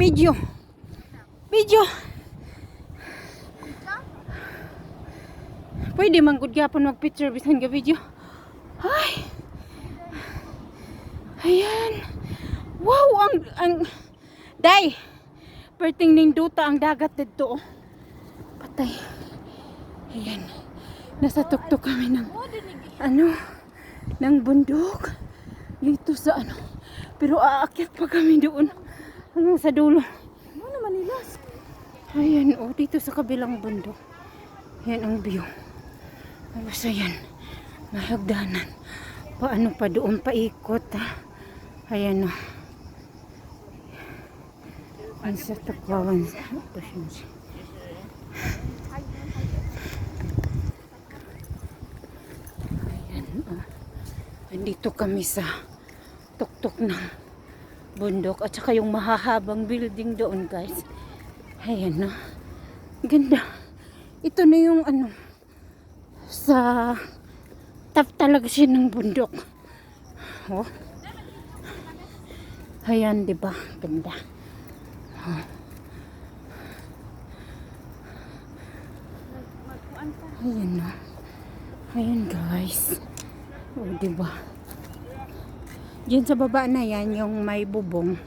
Video. Video. Pwede man gud gyapon mag-picture bisan ga video. Ay. Ayan. Wow, ang day. Perting ninduta ang dagat dito. Patay. Ayan. Nasa tuktok kami ng ng bundok. Dito sa Pero aakyat pa kami doon. Hanggang sa dulo. Ano Manilas? Ayan, dito sa kabilang bundok. Ayan ang view. Tapos ayan, may hagdanan. Paano pa doon paikot Ayan Ang sa takwawan sa Ayan Andito kami sa tuktok ng bundok at saka yung mahahabang building doon, guys. Ayan Ganda. Ito na yung sa top talaga siya ng bundok. Ayan, diba? Ganda. Ayan Ayan, guys. Diba? Diyan sa baba na yan, yung may bubong.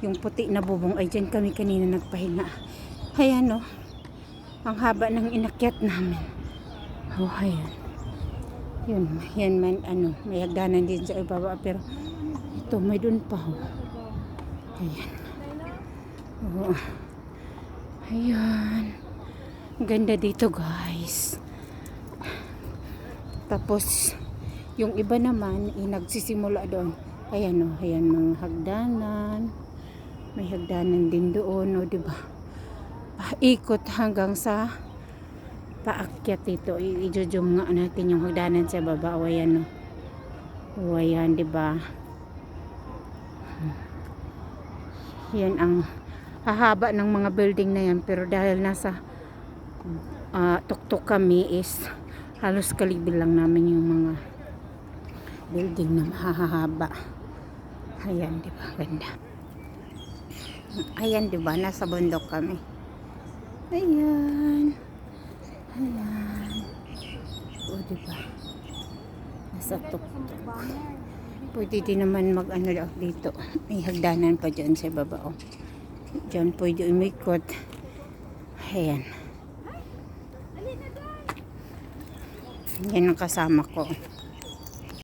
Yung puti na bubong. Ay, dyan kami kanina nagpahinga. Ayan, ang haba ng inakyat namin. Ayan. Yan man, may hagdanan din sa ibaba, pero ito, may dun pa, Ayan. Ayan. Ganda dito, guys. Tapos, yung iba naman, nagsisimula doon. Ayan, ayan, mga hagdanan. May hagdanan din doon, diba? Paikot hanggang sa paakyat dito. I-zoom nga natin yung hagdanan sa baba. Ayan, ayan, diba? Yan ang hahaba ng mga building na yan. Pero dahil nasa tuktok kami is halos kalibil lang namin yung mga building na mahahaba. Ayan, diba? Ganda. Ayan, diba? Nasa bundok kami. Ayan. Ayan. Diba? Nasa tuktok. Pwede din naman dito. May hagdanan pa dyan sa baba. Dyan pwede umikot. Ayan. Yan ang kasama ko.